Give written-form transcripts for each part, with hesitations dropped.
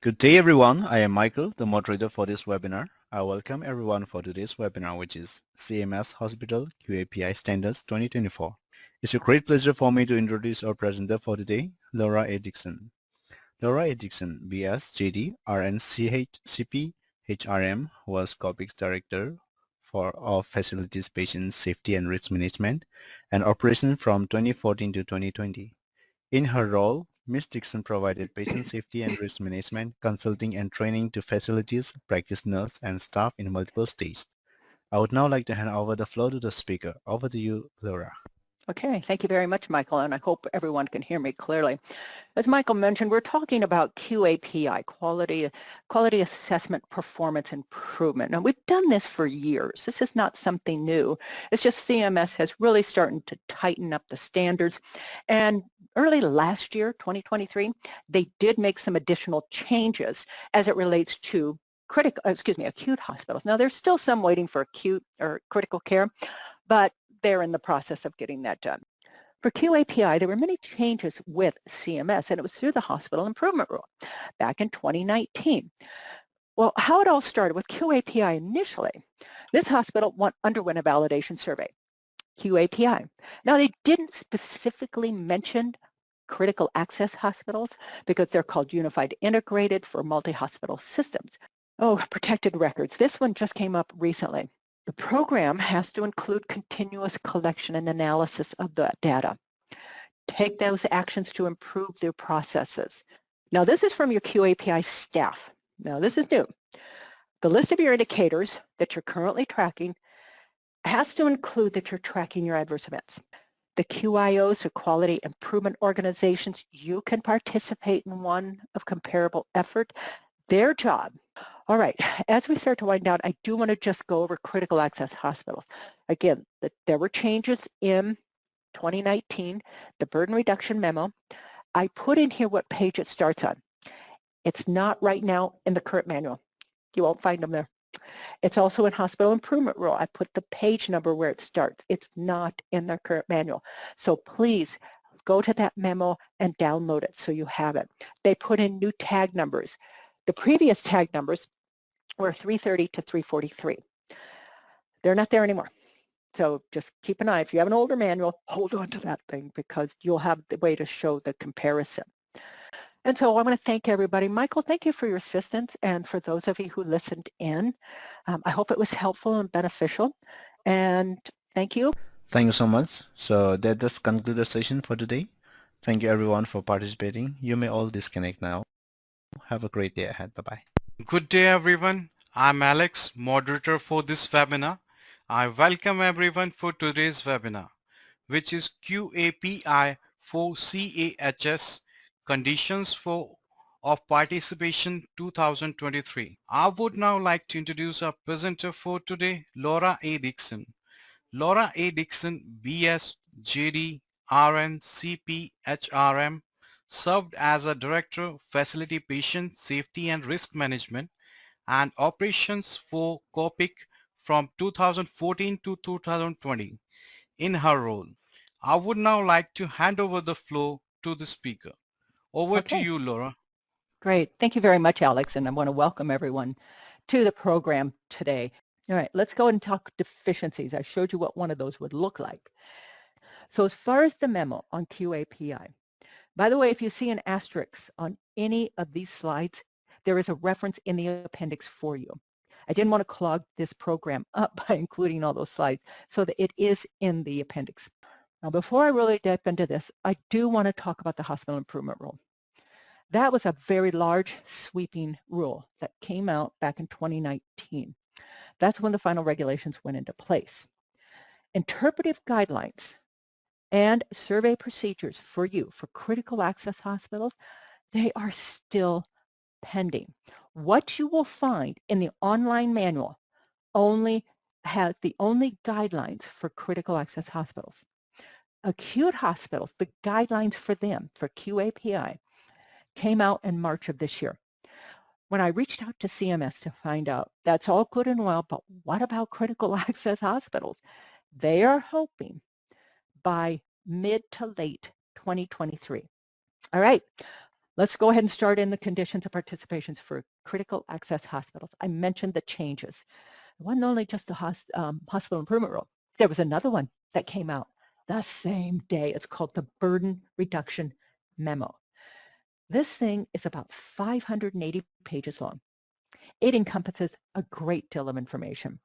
Good day everyone, I am Michael, the moderator for this webinar. I welcome everyone for today's webinar, which is CMS Hospital QAPI Standards 2024. It's a great pleasure for me to introduce our presenter for today, Laura A. Dixon. Laura A. Dixon, BS, JD, RN, CP, HRM, was COPIC's Director of Facilities, Patient Safety and Risk Management and Operations from 2014 to 2020. In her role, Ms. Dixon provided patient safety and risk management, consulting and training to facilities, practice nurse, and staff in multiple states. I would now like to hand over the floor to the speaker. Over to you, Laura. Okay, thank you very much, Michael, and I hope everyone can hear me clearly. As Michael mentioned, we're talking about QAPI, Quality Assessment Performance Improvement. Now, we've done this for years. This is not something new. It's just CMS has really started to tighten up the standards. And early last year, 2023, they did make some additional changes as it relates to acute hospitals. Now, there's still some waiting for acute or critical care, but they're in the process of getting that done. For QAPI, there were many changes with CMS, and it was through the Hospital Improvement Rule back in 2019. Well, how it all started with QAPI initially, this hospital underwent a validation survey, QAPI. Now, they didn't specifically mention critical access hospitals because they're called Unified Integrated for Multi-Hospital Systems. Oh, protected records. This one just came up recently. The program has to include continuous collection and analysis of the data. Take those actions to improve their processes. Now, this is from your QAPI staff. Now, this is new. The list of your indicators that you're currently tracking has to include that you're tracking your adverse events. The QIOs, or Quality Improvement Organizations, you can participate in one of comparable effort. Their job. All right, as we start to wind down, I do want to just go over critical access hospitals. Again, there were changes in 2019, the burden reduction memo. I put in here what page it starts on. It's not right now in the current manual. You won't find them there. It's also in Hospital Improvement Rule. I put the page number where it starts. It's not in the current manual. So please go to that memo and download it so you have it. They put in new tag numbers. The previous tag numbers were 330 to 343. They're not there anymore. So just keep an eye. If you have an older manual, hold on to that thing because you'll have the way to show the comparison. And so I want to thank everybody. Michael, thank you for your assistance. And for those of you who listened in, I hope it was helpful and beneficial. And thank you. Thank you so much. So that does conclude the session for today. Thank you everyone for participating. You may all disconnect now. Have a great day ahead. Bye-bye. Good day everyone. I'm Alex, moderator for this webinar. I welcome everyone for today's webinar, which is QAPI for CAHS Conditions of Participation 2023. I would now like to introduce our presenter for today, Laura A. Dixon. Laura A. Dixon, BS, JD, RN, CP, HRM, served as a Director, Facility Patient Safety and Risk Management and Operations for COPIC from 2014 to 2020 in her role. I would now like to hand over the floor to the speaker. Over to you, Laura. Great. Thank you very much, Alex, and I want to welcome everyone to the program today. All right, let's go and talk deficiencies. I showed you what one of those would look like. So as far as the memo on QAPI, by the way, if you see an asterisk on any of these slides, there is a reference in the appendix for you. I didn't want to clog this program up by including all those slides, so that it is in the appendix. Now, before I really dip into this, I do want to talk about the Hospital Improvement Rule. That was a very large, sweeping rule that came out back in 2019. That's when the final regulations went into place. Interpretive guidelines and survey procedures for you for critical access hospitals, they are still pending. What you will find in the online manual only has the only guidelines for critical access hospitals. Acute hospitals, the guidelines for them, for QAPI, came out in March of this year. When I reached out to CMS to find out, that's all good and well, but what about critical access hospitals? They are hoping by mid to late 2023. All right, Let's go ahead and start in the conditions of participations for critical access hospitals. I mentioned the changes. It wasn't only just the hospital improvement rule. There was another one that came out the same day. It's called the Burden Reduction Memo. This thing is about 580 pages long. It encompasses a great deal of information.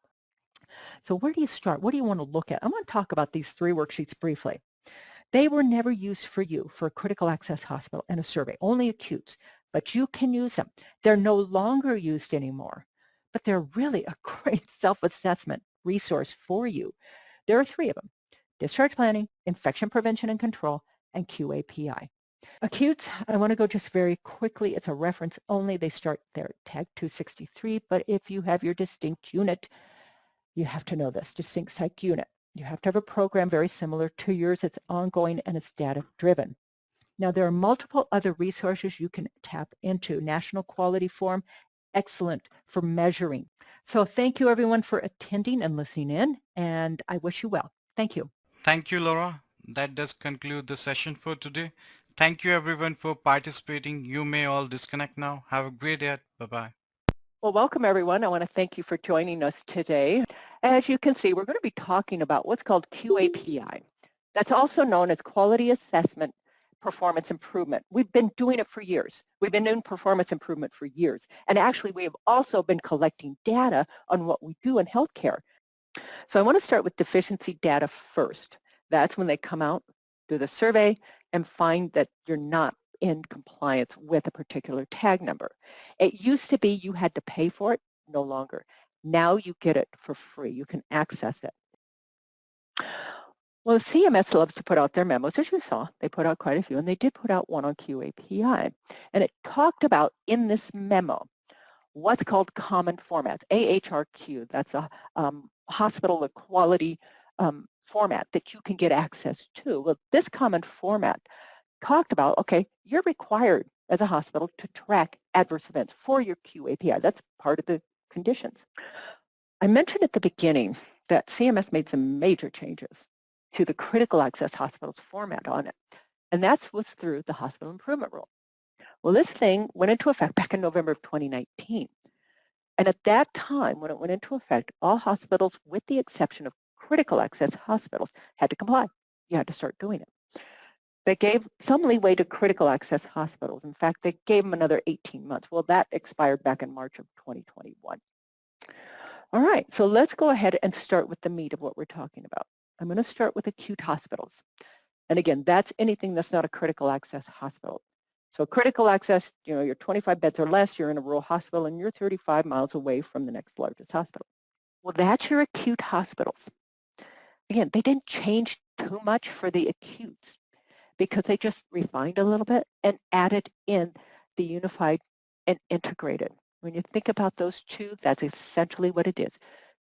So where do you start? What do you want to look at? I'm going to talk about these 3 worksheets briefly. They were never used for you for a critical access hospital in a survey, only acutes, but you can use them. They're no longer used anymore, but they're really a great self-assessment resource for you. There are 3 of them: discharge planning, infection prevention and control, and QAPI. Acutes, I want to go just very quickly. It's a reference only. They start there, tag 263, but if you have your distinct unit, you have to know this, distinct psych unit. You have to have a program very similar to yours. It's ongoing and it's data-driven. Now, there are multiple other resources you can tap into. National Quality Forum, excellent for measuring. So thank you, everyone, for attending and listening in, and I wish you well. Thank you. Thank you, Laura. That does conclude the session for today. Thank you everyone for participating. You may all disconnect now. Have a great day. Bye-bye. Well, welcome, everyone. I want to thank you for joining us today. As you can see, we're going to be talking about what's called QAPI. That's also known as Quality Assessment Performance Improvement. We've been doing it for years. We've been doing performance improvement for years. And actually, we have also been collecting data on what we do in healthcare. So I want to start with deficiency data first. That's when they come out, do the survey, and find that you're not in compliance with a particular tag number. It used to be you had to pay for it, no longer. Now you get it for free. You can access it. Well, CMS loves to put out their memos, as you saw. They put out quite a few, and they did put out one on QAPI. And it talked about, in this memo, what's called common formats, AHRQ. That's a hospital quality format that you can get access to. Well, this common format talked about, okay, you're required as a hospital to track adverse events for your QAPI. That's part of the conditions. I mentioned at the beginning that CMS made some major changes to the critical access hospitals format on it, and that was through the hospital improvement rule. Well, this thing went into effect back in November of 2019. And at that time, when it went into effect, all hospitals, with the exception of critical access hospitals, had to comply. You had to start doing it. They gave some leeway to critical access hospitals. In fact, they gave them another 18 months. Well, that expired back in March of 2021. All right, so let's go ahead and start with the meat of what we're talking about. I'm going to start with acute hospitals. And again, that's anything that's not a critical access hospital. So critical access, you're 25 beds or less, you're in a rural hospital, and you're 35 miles away from the next largest hospital. Well, that's your acute hospitals. Again, they didn't change too much for the acutes because they just refined a little bit and added in the unified and integrated. When you think about those two, that's essentially what it is.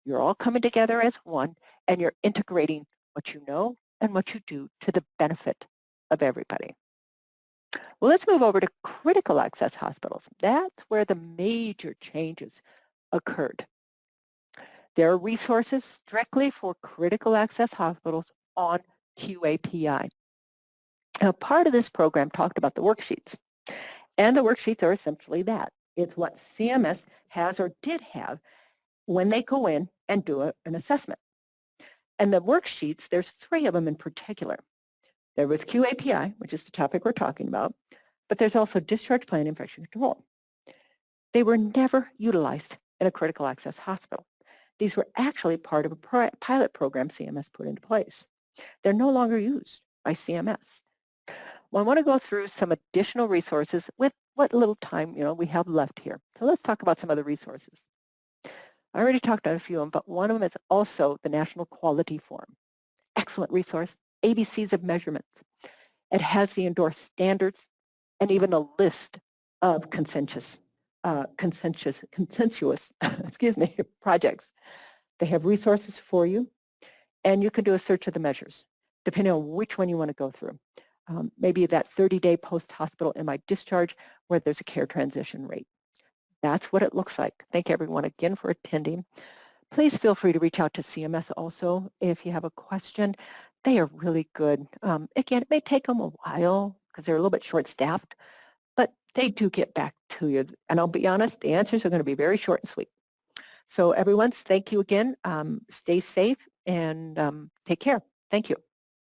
You're all coming together as one, and you're integrating what you know and what you do to the benefit of everybody. Well, let's move over to critical access hospitals. That's where the major changes occurred. There are resources directly for critical access hospitals on QAPI. Now, part of this program talked about the worksheets. And the worksheets are essentially that. It's what CMS has or did have when they go in and do an assessment. And the worksheets, there's 3 of them in particular. There was QAPI, which is the topic we're talking about, but there's also discharge plan infection control. They were never utilized in a critical access hospital. These were actually part of a pilot program CMS put into place. They're no longer used by CMS. Well, I want to go through some additional resources with what little time we have left here. So let's talk about some of the resources. I already talked about a few of them, but one of them is also the National Quality Forum. Excellent resource, ABCs of measurements. It has the endorsed standards and even a list of consensus projects. They have resources for you, and you can do a search of the measures, depending on which one you want to go through. Maybe that 30-day post-hospital MI discharge where there's a care transition rate. That's what it looks like. Thank everyone again for attending. Please feel free to reach out to CMS also if you have a question. They are really good. Again, it may take them a while because they're a little bit short-staffed, but they do get back to you. And I'll be honest, the answers are going to be very short and sweet. So everyone, thank you again. Stay safe and take care. Thank you.